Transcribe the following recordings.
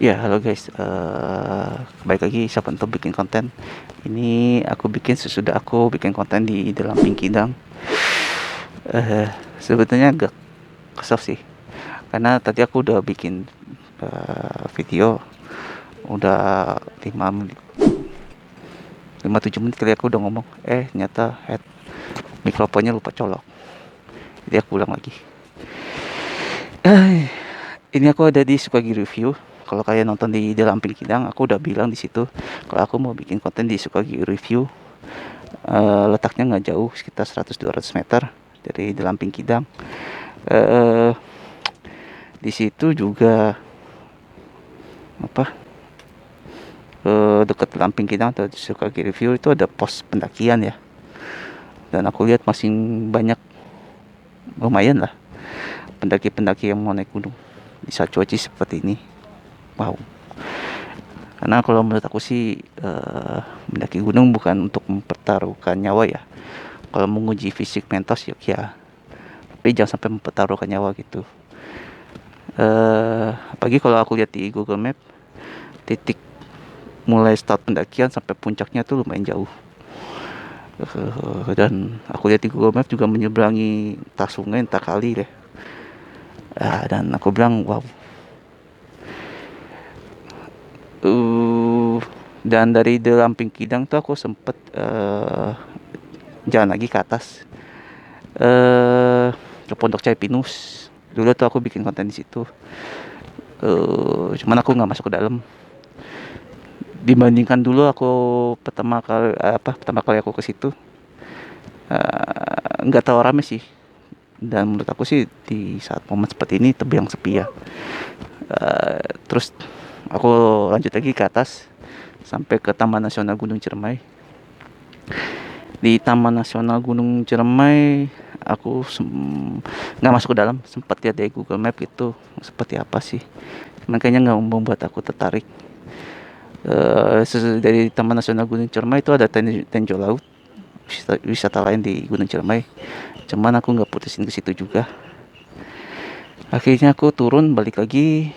Ya, halo guys, balik lagi siapa untuk bikin konten. Ini aku bikin sesudah aku bikin konten di dalam Kidang. Eh, Sebetulnya agak kesel sih, karena tadi aku udah bikin video, udah 5 menit, 5-7 menit kali aku udah ngomong. Ternyata mikrofonnya lupa colok. Jadi aku ulang lagi. Eh, ini aku ada di Sukagi Review. Kalau kalian nonton di dalam Kidang, aku udah bilang di situ kalau aku mau bikin konten di Sukagi Review. Letaknya nggak jauh, sekitar 100-200 meter dari dalam Kidang. eh, di situ juga apa, dekat Lamping Kidang atau Sukagi Review itu ada pos pendakian ya, dan aku lihat masih banyak, lumayan lah, pendaki-pendaki yang mau naik gunung di saat cuaca seperti ini. Wow. Karena kalau menurut aku sih, mendaki gunung bukan untuk mempertaruhkan nyawa ya. Kalau menguji fisik mental sih ya, tapi jangan sampai mempertaruhkan nyawa gitu. Apalagi kalau aku lihat di Google Map, titik mulai start pendakian sampai puncaknya tuh lumayan jauh. Dan aku lihat di Google Map juga menyeberangi entah sungai entah kali deh. Dan aku bilang wow. Dan dari Delamping Kidang tuh aku sempet jalan lagi ke atas, ke Pondok Cai Pinus. Dulu tuh aku bikin konten di situ. Cuman aku nggak masuk ke dalam. Dibandingkan dulu aku pertama kali aku ke situ, nggak tahu rame sih. Dan menurut aku sih di saat momen seperti ini terbilang sepi ya. Terus aku lanjut lagi ke atas sampai ke Taman Nasional Gunung Ciremai. Di Taman Nasional Gunung Ciremai aku nggak masuk ke dalam, sempat lihat dari Google Map itu seperti apa sih. Makanya nggak membuat aku tertarik. Dari Taman Nasional Gunung Ciremai itu ada tinjau laut, wisata lain di Gunung Ciremai. Cuman aku nggak putusin ke situ juga. Akhirnya aku turun balik lagi,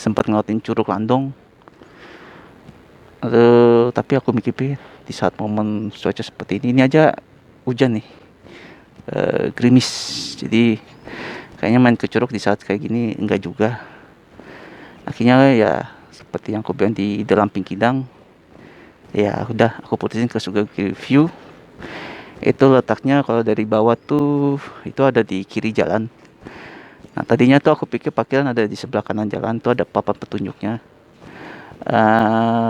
sempat ngeliatin Curug Landong. Tapi aku mikir di saat momen cuaca seperti ini aja hujan nih, gerimis. Jadi kayaknya main ke curug di saat kayak gini enggak juga. Akhirnya ya seperti yang aku bilang di dalam Kidang, ya udah aku putusin ke Sukagi View. Itu letaknya kalau dari bawah tuh itu ada di kiri jalan. Nah tadinya tuh aku pikir parkiran ada di sebelah kanan jalan, tuh ada papan petunjuknya.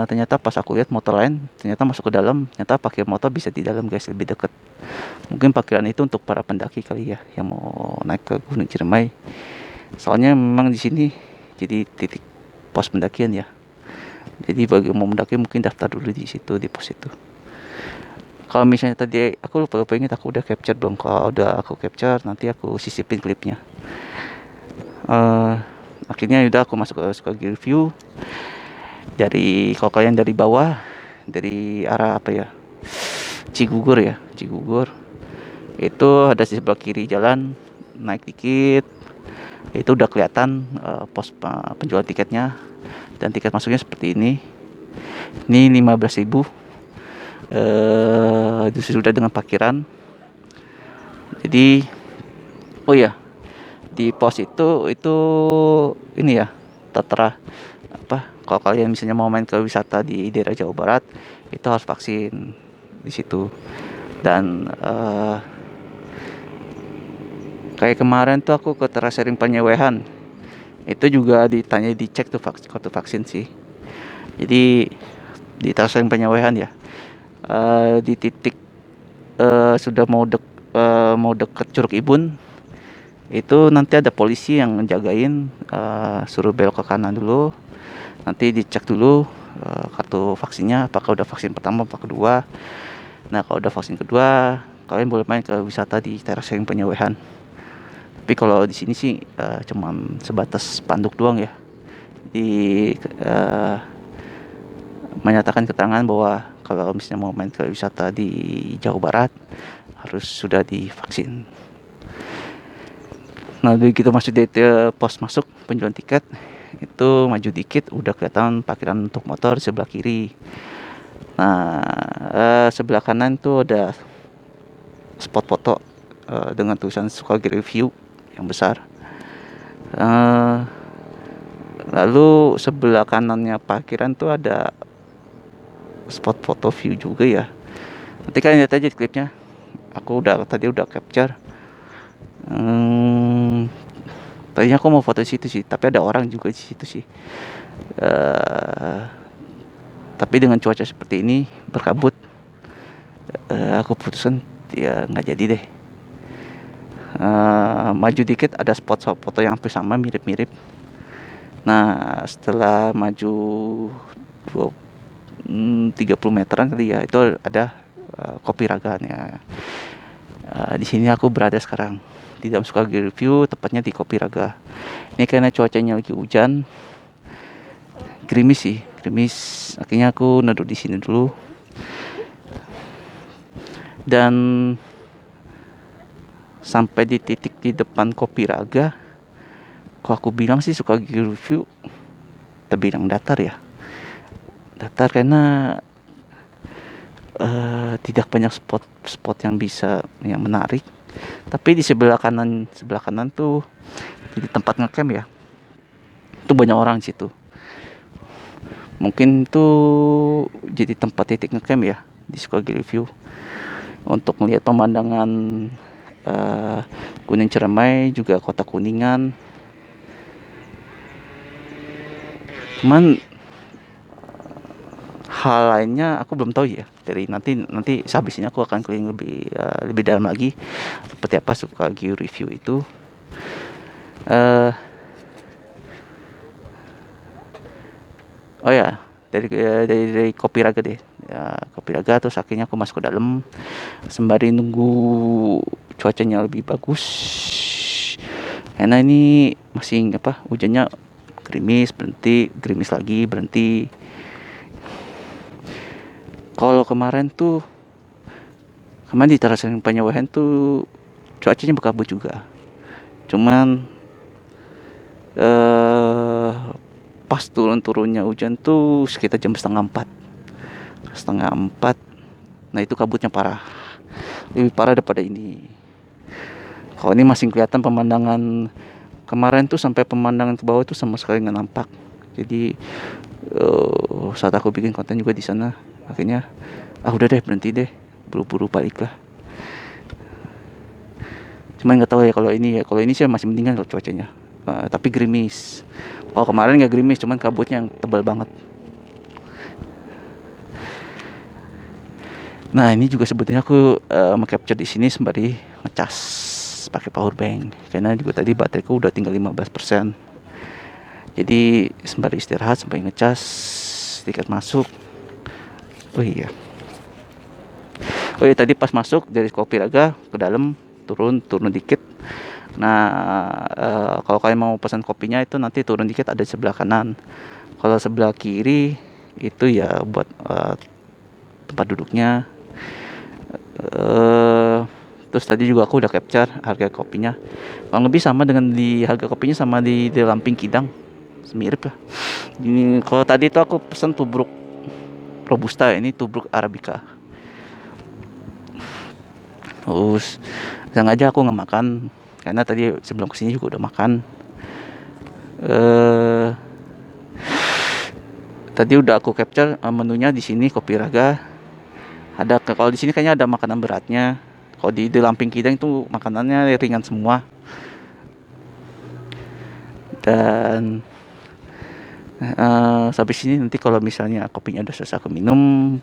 Ternyata pas aku lihat motor lain ternyata masuk ke dalam, ternyata parkir motor bisa di dalam guys, lebih dekat. Mungkin parkiran itu untuk para pendaki kali ya yang mau naik ke Gunung Ciremai. Soalnya memang di sini jadi titik pos pendakian ya. Jadi bagi yang mau mendaki mungkin daftar dulu di situ, di pos itu. Kalau misalnya tadi aku lupa ingat aku udah capture belum. Kalau udah aku capture nanti aku sisipin klipnya. Akhirnya udah aku masuk ke Sukagi Review. Dari kalau kalian dari bawah, dari arah apa ya, Cigugur ya, Cigugur itu ada di sebelah kiri jalan, naik dikit itu udah kelihatan pos penjual tiketnya, dan tiket masuknya seperti ini 15.000. Sudah dengan parkiran. Jadi oh ya, di pos itu ini ya, tertera apa, kalau kalian misalnya mau main ke wisata di daerah Jawa Barat itu harus vaksin di situ. Dan kayak kemarin tuh aku ke Terasering Panyawehan, itu juga ditanya, dicek tuh kartu vaksin sih. Jadi di Terasering Panyawehan ya, di titik sudah mau deket Curug Ibun itu nanti ada polisi yang jagain, suruh belok ke kanan dulu, nanti dicek dulu kartu vaksinnya apakah udah vaksin pertama apa kedua. Nah kalau udah vaksin kedua kalian boleh main ke wisata di Terasering Panyawehan. Tapi kalau di sini sih cuman sebatas spanduk doang ya, di menyatakan keterangan bahwa kalau misalnya mau main ke wisata di Jawa Barat harus sudah divaksin. Nah begitu masuk di pos masuk penjualan tiket, itu maju dikit udah kelihatan parkiran untuk motor di sebelah kiri. Nah, sebelah kanan tuh ada spot foto dengan tulisan Sukagiri Review yang besar. Lalu sebelah kanannya parkiran tuh ada spot foto view juga ya. Nanti kalian lihat aja klipnya. Aku tadi udah capture. Tadinya aku mau foto di situ sih, tapi ada orang juga di situ sih. Tapi dengan cuaca seperti ini berkabut, aku putuskan ya nggak jadi deh. Maju dikit ada spot foto yang hampir sama, mirip-mirip. Nah, setelah maju 30 meteran kali ya, itu ada Kopi Raga ya. Di sini aku berada sekarang di dalam Sukagiri Review, tepatnya di Kopi Raga. Ini karena cuacanya lagi hujan, gerimis sih, gerimis. Akhirnya aku duduk di sini dulu. Dan sampai di titik di depan Kopi Raga, kalau aku bilang sih Sukagiri Review terbilang datar ya. Datar karena tidak banyak spot yang menarik. Tapi di sebelah kanan tuh jadi tempat ngecamp ya. Itu banyak orang di situ. Mungkin tuh jadi tempat titik ngecamp ya di Sukagiri Review untuk melihat pemandangan Kuning Ciremai, juga Kota Kuningan. Cuman hal lainnya aku belum tahu ya. Dari nanti sehabis ini aku akan keliling lebih dalam lagi seperti apa Sukagiri Review itu. Oh ya, dari Kopi Raga deh. Ya, Kopi Raga terus akhirnya aku masuk ke dalam sembari nunggu cuacanya lebih bagus. Karena ini masih hujannya gerimis, berhenti, gerimis lagi, berhenti. Kalau kemarin di Terasering Panyawehan tuh cuacanya berkabut juga. Cuman pas turunnya hujan tuh sekitar jam setengah empat. Nah itu kabutnya parah, lebih parah daripada ini. Kalau ini masih kelihatan pemandangan. Kemarin tuh sampai pemandangan ke bawah tuh sama sekali nggak nampak. Jadi saat aku bikin konten juga di sana, akhirnya udah deh, berhenti deh, buru-buru balik lah. Cuman nggak tahu ya kalau ini sih masih mendingan kalau cuacanya. Tapi gerimis. Oh kemarin nggak gerimis, cuman kabutnya yang tebal banget. Nah ini juga sebetulnya aku meng-capture di sini sembari ngecas pakai power bank, karena juga tadi bateraiku udah tinggal 15%. Jadi sembari istirahat sampai ngecas, tiket masuk. Oh iya tadi pas masuk dari Kopi Raga ke dalam, turun dikit. Nah kalau kalian mau pesan kopinya itu nanti turun dikit, ada di sebelah kanan. Kalau sebelah kiri itu ya buat tempat duduknya. Terus tadi juga aku udah capture harga kopinya, kurang lebih sama dengan harga kopinya sama di Lamping Kidang, semirip lah. Ini kalau tadi itu aku pesan tubruk robusta, ini tubruk arabica. Terus sengaja aku nggak makan karena tadi sebelum kesini juga udah makan. Tadi udah aku capture menunya di sini Kopi Raga. Kalau di sini kayaknya ada makanan beratnya. Kalau di Lamping Kidang itu makanannya ringan semua. Dan sampai sini nanti kalau misalnya kopinya udah selesai aku minum,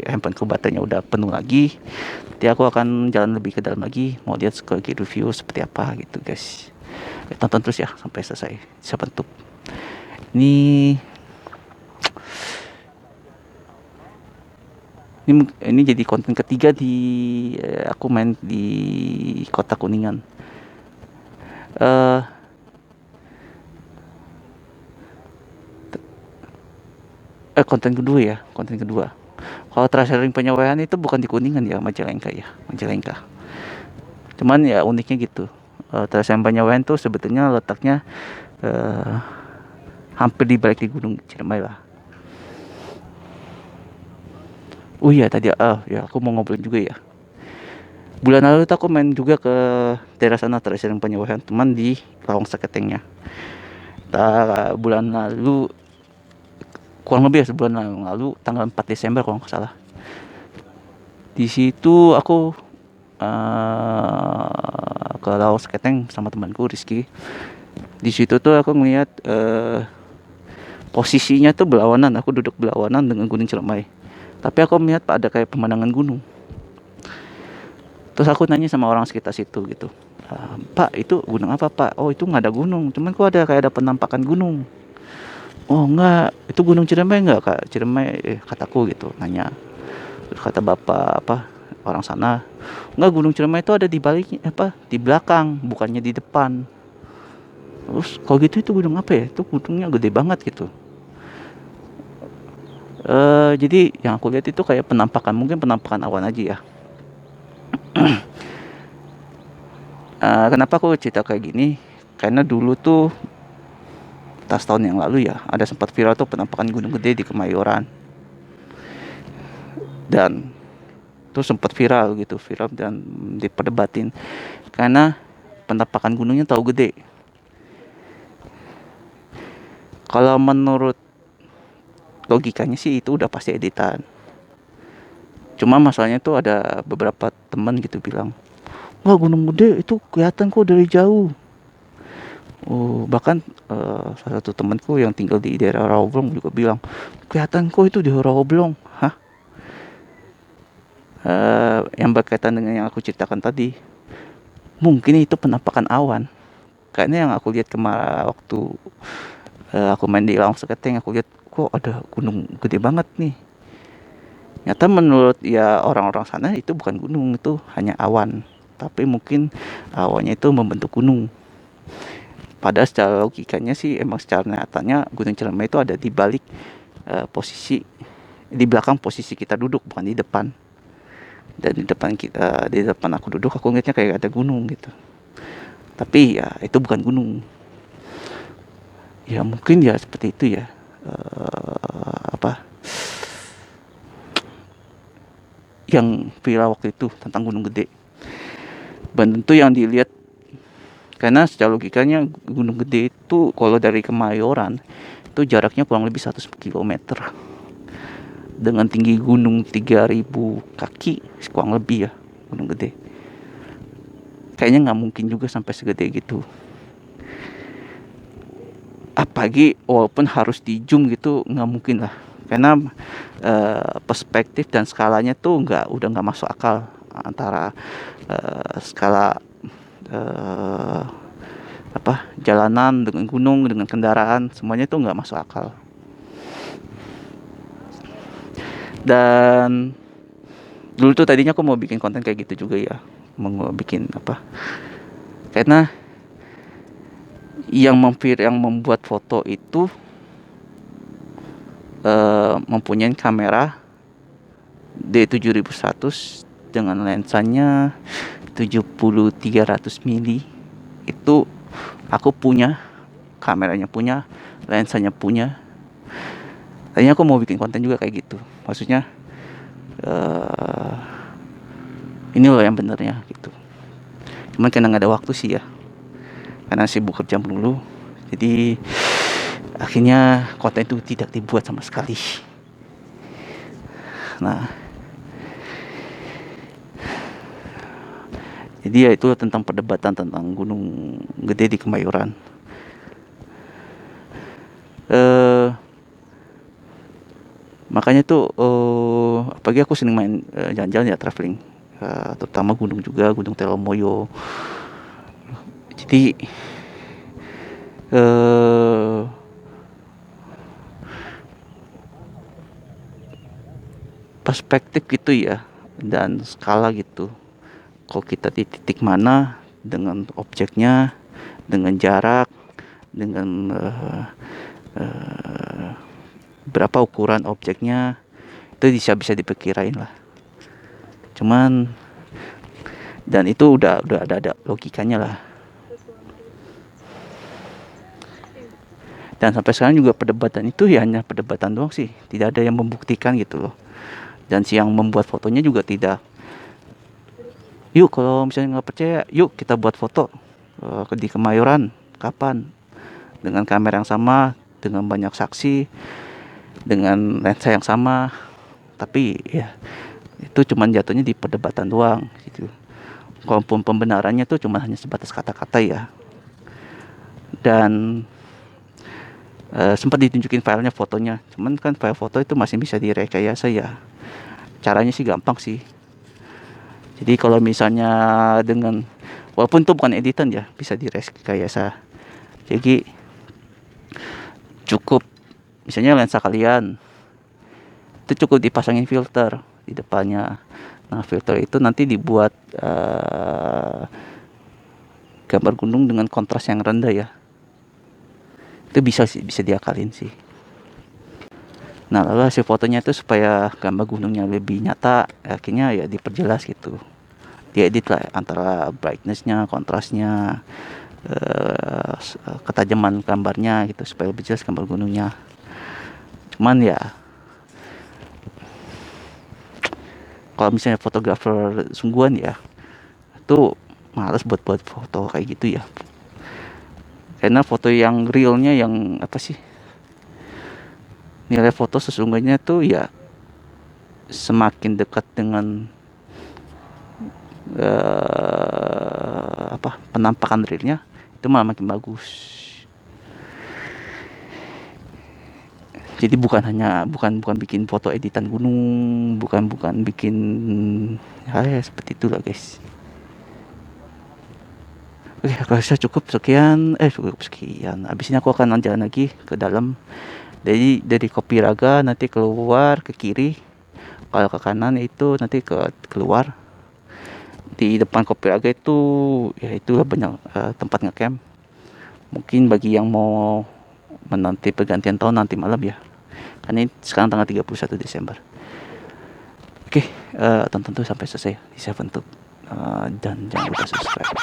handphoneku baterainya udah penuh lagi, nanti aku akan jalan lebih ke dalam lagi, mau lihat Sukagiri Review seperti apa gitu guys. Tonton terus ya sampai selesai. Siapa tutup ini jadi konten ketiga aku main di Kota Kuningan. Konten kedua. Kalau Terasering Panyawehan itu bukan di Kuningan ya, Majalengka. Cuman ya uniknya gitu. Terasering Panyawehan tuh sebetulnya letaknya hampir di balik di Gunung Ciremai lah. Oh iya tadi ya aku mau ngobrol juga ya. Bulan lalu tuh aku main juga ke daerah sana Tracing Penyewehan teman di Lawang Seketengnya. Bulan lalu kurang lebih ya sebulan lalu tanggal 4 Desember kalau nggak salah. Di situ aku ke Lawang Seketeng sama temanku Rizky. Di situ tuh aku ngeliat posisinya tuh berlawanan, aku duduk berlawanan dengan Gunung Ciremai. Tapi aku melihat ada kayak pemandangan gunung. Terus aku nanya sama orang sekitar situ gitu. Pak itu gunung apa pak? Oh itu nggak ada gunung, cuman kok ada kayak ada penampakan gunung. Oh enggak, itu Gunung Ciremai enggak kak? Ciremai kataku gitu nanya. Terus kata bapak apa orang sana, enggak Gunung Ciremai itu ada di balik apa di belakang, bukannya di depan. Terus kalau gitu itu gunung apa ya? Itu gunungnya gede banget gitu. Jadi yang aku lihat itu kayak penampakan, mungkin penampakan awan aja ya. Kenapa aku cerita kayak gini? Karena dulu tuh tas tahun yang lalu ya ada sempat viral tuh penampakan gunung gede di Kemayoran, dan tuh sempat viral gitu, viral dan diperdebatin karena penampakan gunungnya tahu gede. Kalau menurut logikanya sih itu udah pasti editan. Cuma masalahnya tuh ada beberapa teman gitu bilang, wah gunung gede itu kelihatan kok dari jauh. Oh, bahkan salah satu temanku yang tinggal di daerah Rawabelong juga bilang, kelihatan kok itu di Rawabelong. Hah? Yang berkaitan dengan yang aku ceritakan tadi, mungkin itu penampakan awan. Kayaknya yang aku lihat kemarin waktu aku main di Lawang Seketeng, aku lihat kok ada gunung gede banget nih. Nyata menurut ya orang-orang sana itu bukan gunung, itu hanya awan. Tapi mungkin awannya itu membentuk gunung. Padahal secara logikanya sih emang secara nyatanya Gunung Ciremai itu ada di balik posisi di belakang posisi kita duduk, bukan di depan. Dan di depan aku duduk aku ngeliatnya kayak ada gunung gitu. Tapi ya itu bukan gunung. Ya mungkin ya seperti itu ya. Apa yang viral waktu itu tentang gunung gede. Dan tentu yang dilihat karena secara logikanya gunung gede itu kalau dari Kemayoran itu jaraknya kurang lebih 100 km dengan tinggi gunung 3000 kaki kurang lebih ya, gunung gede. Kayaknya nggak mungkin juga sampai segede gitu. Apalagi walaupun harus di zoom gitu nggak mungkin lah. Karena perspektif dan skalanya tuh udah nggak masuk akal antara skala jalanan dengan gunung dengan kendaraan, semuanya itu nggak masuk akal. Dan dulu tuh tadinya aku mau bikin konten kayak gitu juga ya, mau bikin apa, karena yang membuat foto itu mempunyai kamera D7100 dengan lensanya 70-300 mili. Itu aku punya, kameranya punya, lensanya punya. Tadinya aku mau bikin konten juga kayak gitu, maksudnya ini loh yang benernya gitu. Cuman karena nggak ada waktu sih ya, karena sibuk kerja dulu, jadi akhirnya konten itu tidak dibuat sama sekali. Nah, jadi ya itu tentang perdebatan tentang gunung gede di Kemayoran. Makanya tuh apalagi aku sering main jalan-jalan ya, traveling, terutama gunung juga, Gunung Telomoyo. Jadi perspektif gitu ya, dan skala gitu. Kalau kita di titik mana dengan objeknya, dengan jarak, dengan berapa ukuran objeknya, itu bisa diperkirain lah. Cuman dan itu udah ada logikanya lah. Dan sampai sekarang juga perdebatan itu ya hanya perdebatan doang sih, tidak ada yang membuktikan gitu loh. Dan si yang membuat fotonya juga tidak, yuk kalau misalnya nggak percaya, yuk kita buat foto di Kemayoran kapan, dengan kamera yang sama, dengan banyak saksi, dengan lensa yang sama. Tapi ya itu cuman jatuhnya di perdebatan doang gitu. Kalaupun pembenarannya tuh cuma hanya sebatas kata-kata ya. Dan sempat ditunjukin filenya, fotonya, cuman kan file foto itu masih bisa direkayasa ya. Caranya sih gampang sih. Jadi kalau misalnya dengan, walaupun itu bukan editan ya, bisa direkayasa. Jadi cukup misalnya lensa kalian itu cukup dipasangin filter di depannya. Nah filter itu nanti dibuat gambar gunung dengan kontras yang rendah ya. Itu bisa sih, bisa diakalin sih. Nah lalu hasil fotonya itu supaya gambar gunungnya lebih nyata, akhirnya ya diperjelas gitu, diedit lah antara brightnessnya, kontrasnya, ketajaman gambarnya gitu supaya lebih jelas gambar gunungnya. Cuman ya kalau misalnya fotografer sungguhan ya itu males buat foto kayak gitu ya, karena foto yang realnya, yang apa sih, nilai foto sesungguhnya tuh ya semakin dekat dengan penampakan realnya itu malah makin bagus. Jadi bukan bikin foto editan gunung, bukan bikin hal ya seperti itulah guys. Oke, aku rasa cukup sekian. Abis ini aku akan jalan lagi ke dalam. Jadi dari Kopi Raga nanti keluar ke kiri, kalau ke kanan itu nanti keluar. Di depan Kopi Raga itu ya itu banyak tempat ngecamp. Mungkin bagi yang mau menanti pergantian tahun nanti malam ya, karena ini sekarang tanggal 31 Desember. Oke, tonton tuh sampai selesai di Seven Tube, dan jangan lupa subscribe.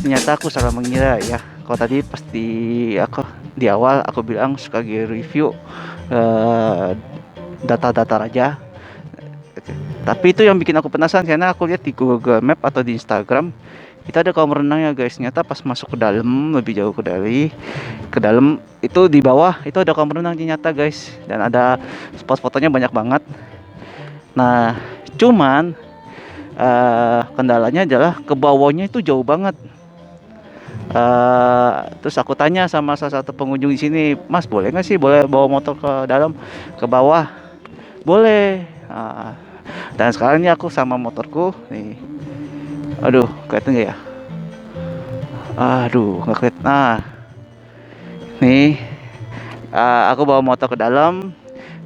ternyata aku salah mengira ya. Kalau tadi pasti aku di awal aku bilang suka review data-data raja. Tapi itu yang bikin aku penasaran karena aku lihat di Google Map atau di Instagram kita ada kolam renangnya guys. Ternyata pas masuk ke dalam, lebih jauh ke dalam itu di bawah itu ada kolam renang ternyata guys, dan ada spot fotonya banyak banget. Nah cuman kendalanya adalah ke bawahnya itu jauh banget. Terus aku tanya sama salah satu pengunjung di sini, Mas boleh nggak sih boleh bawa motor ke dalam ke bawah? Boleh. Dan sekarang ini aku sama motorku nih. Aduh, kelihatan nggak ya? Aduh, nggak kelihatan. Nah, nih, aku bawa motor ke dalam.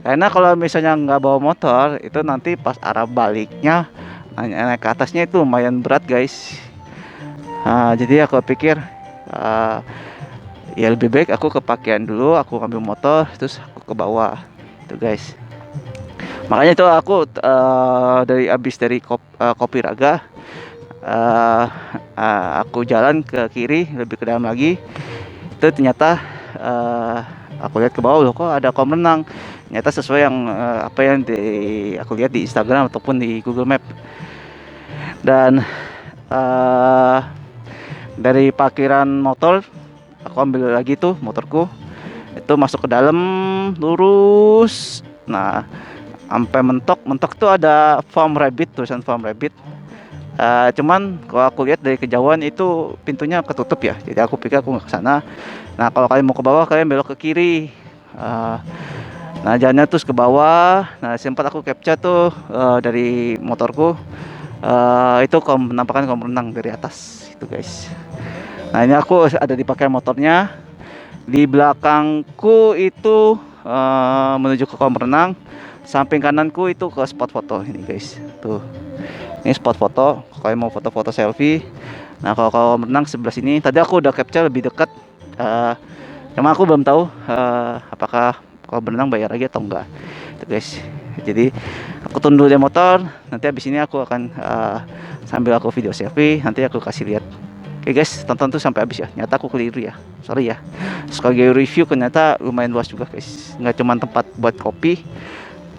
Karena kalau misalnya nggak bawa motor, itu nanti pas arah baliknya naik ke atasnya itu lumayan berat guys. Jadi aku pikir ya lebih baik aku kepakean dulu, aku ambil motor, terus aku ke bawah, itu guys. Makanya itu aku dari Kopi Raga. Aku jalan ke kiri lebih ke dalam lagi, itu ternyata aku lihat ke bawah loh kok ada kolam renang. Ternyata sesuai yang apa yang aku lihat di Instagram ataupun di Google Map. Dan dari parkiran motor aku ambil lagi tuh motorku, itu masuk ke dalam lurus. Nah sampai mentok tuh ada Farm Rabbit, tulisan Farm Rabbit. Cuman kalau aku lihat dari kejauhan itu pintunya ketutup ya, jadi aku pikir aku nggak ke sana. Nah kalau kalian mau ke bawah kalian belok ke kiri. Nah jalannya terus ke bawah. Nah sempat aku capture tuh dari motorku, itu penampakan kolam renang dari atas itu guys. Nah ini aku ada di pakaian motornya. Di belakangku itu menuju ke kolam renang. Samping kananku itu ke spot foto ini guys. Tuh. Ini spot foto, kalau mau foto-foto selfie. Nah kalau kolam renang sebelah sini, tadi aku udah capture lebih dekat. Cuma aku belum tahu apakah kolam renang bayar lagi atau enggak. Itu guys. Jadi aku tunggu dulu di motor. Nanti habis ini aku akan sambil aku video selfie, nanti aku kasih lihat. Oke guys, tonton tuh sampai habis ya. Nyata aku keliru ya, sorry ya. Sekali review ternyata lumayan luas juga guys. Nggak cuma tempat buat kopi,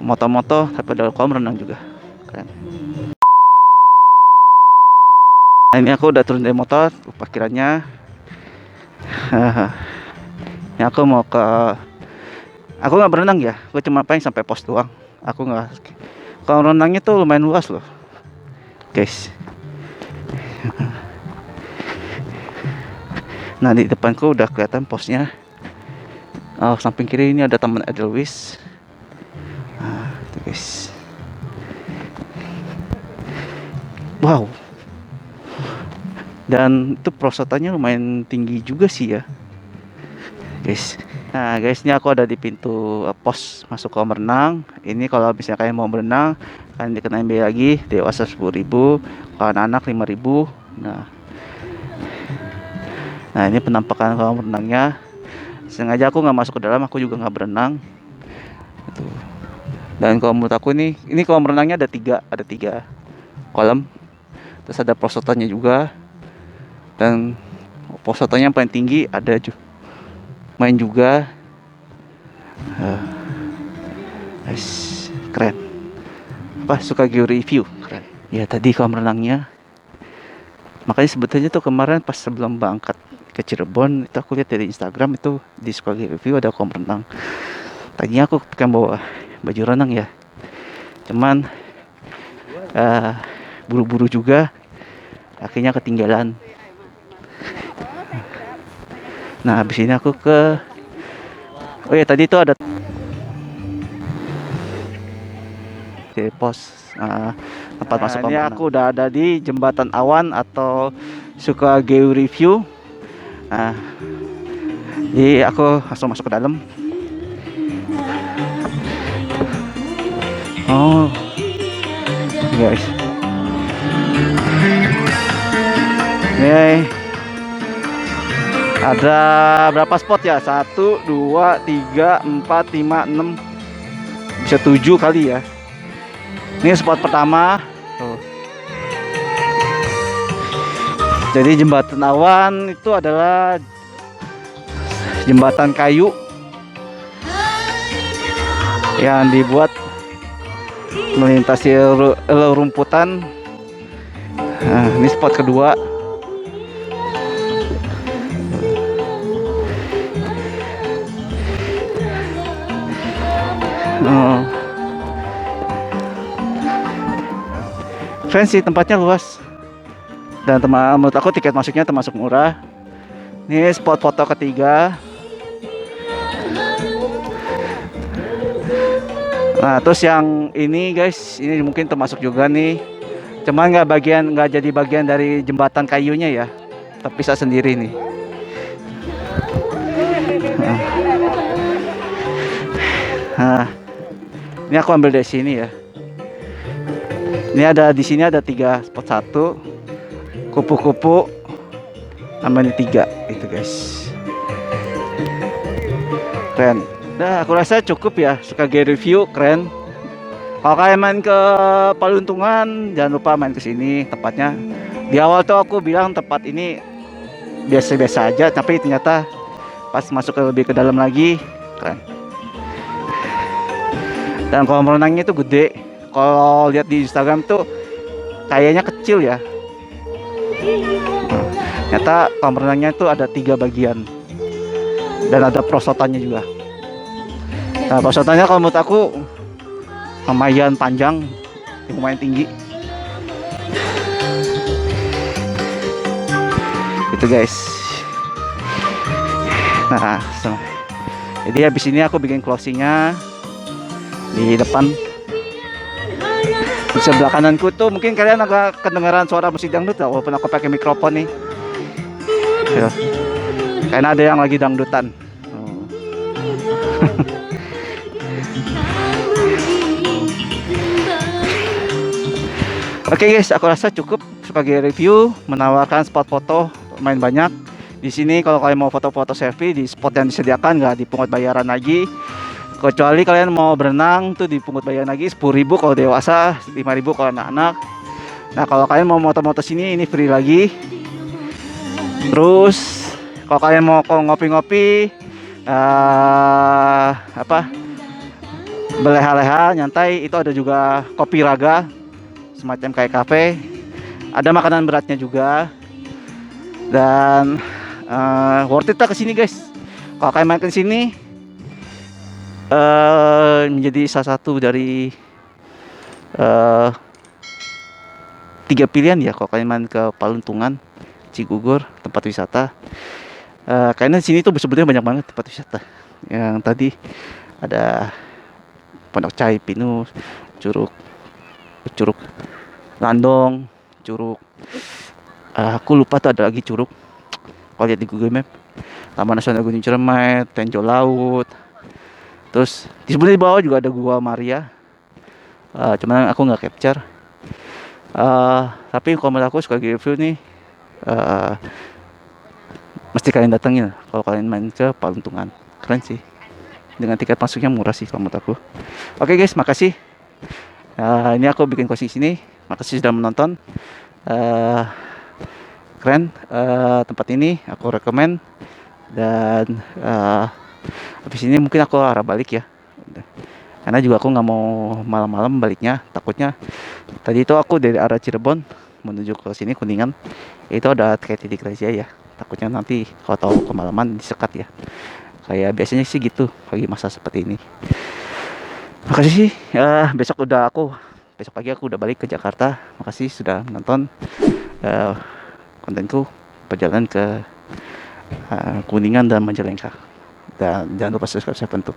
moto-moto, tapi ada kolam renang juga. Keren. Nah, ini aku udah turun dari motor, parkirannya. Ini aku mau ke, aku nggak berenang ya, aku cuma pengen sampai pos doang. Aku nggak, kalau renangnya tuh lumayan luas loh, guys. Nah di depanku udah kelihatan posnya. Samping kiri ini ada Taman Edelweiss. Tuh guys. Wow. Dan itu prosotannya lumayan tinggi juga sih ya, guys. Nah guys, ini aku ada di pintu pos masuk kolam renang. Ini kalau misalnya kalian mau berenang, kalian dikenain biaya lagi, dewasa 10.000, kalau anak 5.000. Nah ini penampakan kolam renangnya. Sengaja aku nggak masuk ke dalam, aku juga nggak berenang. Dan kalau menurut aku ini kolam renangnya ada tiga kolam. Terus ada prosotannya juga. Dan prosotannya yang paling tinggi ada main juga. Keren. Apa suka review keren. Ya tadi kolam renangnya. Makanya sebetulnya tuh kemarin pas sebelum berangkat ke Cirebon itu aku lihat dari Instagram itu di Sukagi Review ada kolam renang. Tadinya aku pengen bawa baju renang ya, cuman buru-buru juga, akhirnya ketinggalan. Nah habis ini aku ke, oh ya tadi itu ada di pos tempat masuk kolam renang. Ini aku udah ada di Jembatan Awan atau Sukagi Review. Jadi aku langsung masuk ke dalam. Oh guys, ini ada berapa spot ya? 1, 2, 3, 4, 5, 6, bisa 7 kali ya. Ini spot pertama. Jadi jembatan awan itu adalah jembatan kayu yang dibuat melintasi rumputan. Nah, ini spot kedua. Fancy, tempatnya luas dan menurut aku tiket masuknya termasuk murah. Ini spot foto ketiga. Nah, terus yang ini guys, ini mungkin termasuk juga nih. Cuman nggak jadi bagian dari jembatan kayunya ya, terpisah sendiri nih. Nah, ini aku ambil dari sini ya. Ini di sini ada 3 spot, 1 kupu-kupu, sama ini 3 itu guys. Keren. Nah, aku rasa cukup ya sebagai review. Keren. Kalau kalian main ke Paluntungan, jangan lupa main ke sini tempatnya. Di awal tuh aku bilang tempat ini biasa-biasa aja, tapi ternyata pas masuk lebih ke dalam lagi, keren. Dan kolam renangnya itu gede. Kalau lihat di Instagram tuh kayaknya kecil ya. Ternyata kolam renangnya itu ada 3 bagian dan ada prosotannya juga. Nah, prosotannya kalau menurut aku lumayan panjang, lumayan tinggi. Itu guys. Nah, jadi habis ini aku bikin closingnya di depan. Di sebelah kananku tuh mungkin kalian agak kedengaran suara musik dangdut ya, walaupun aku pakai mikrofon nih. Ya. Karena ada yang lagi dangdutan. Oke guys, aku rasa cukup sebagai review, menawarkan spot foto main banyak. Di sini kalau kalian mau foto-foto selfie di spot yang disediakan nggak dipungut bayaran lagi. Kecuali kalian mau berenang tuh dipungut bayaran lagi 10.000 kalau dewasa, 5.000 kalau anak-anak. Nah, kalau kalian mau moto-moto sini ini free lagi. Terus kalau kalian mau ngopi-ngopi, beleha-leha, nyantai, itu ada juga kopi raga, semacam kayak kafe. Ada makanan beratnya juga. Dan worth it lah kesini guys. Kalau kalian main ke sini, menjadi salah satu dari 3 pilihan ya kalau kalian main ke Paluntungan, Cigugur, tempat wisata. Karena di sini tuh sebenarnya banyak banget tempat wisata. Yang tadi ada Pondok Cai, Pinus, Curug Landong, Curug. Aku lupa tuh ada lagi curug. Kalau lihat di Google Map, Taman Nasional Gunung Ciremai, Tenjo Laut. Terus di sebelah bawah juga ada Gua Maria. Cuman aku nggak capture. Tapi kalau menurut aku sebagai review nih, mesti kalian datengin kalau kalian main ke Paluntungan. Keren sih. Dengan tiket masuknya murah sih kalau menurut aku. Oke guys, makasih. Ini aku bikin closing sini. Makasih sudah menonton. Keren tempat ini, aku rekomen. Dan habis ini mungkin aku arah balik ya. Karena juga aku nggak mau malam-malam baliknya, takutnya tadi itu aku dari arah Cirebon menuju ke sini Kuningan, itu ada kayak titik razia ya, takutnya nanti kalau tahu kemalaman disekat ya, kayak biasanya sih gitu pagi masa seperti ini. Makasih sih, besok pagi aku udah balik ke Jakarta. Makasih sudah menonton kontenku perjalanan ke Kuningan dan Majalengka, dan jangan lupa subscribe saya bentuk.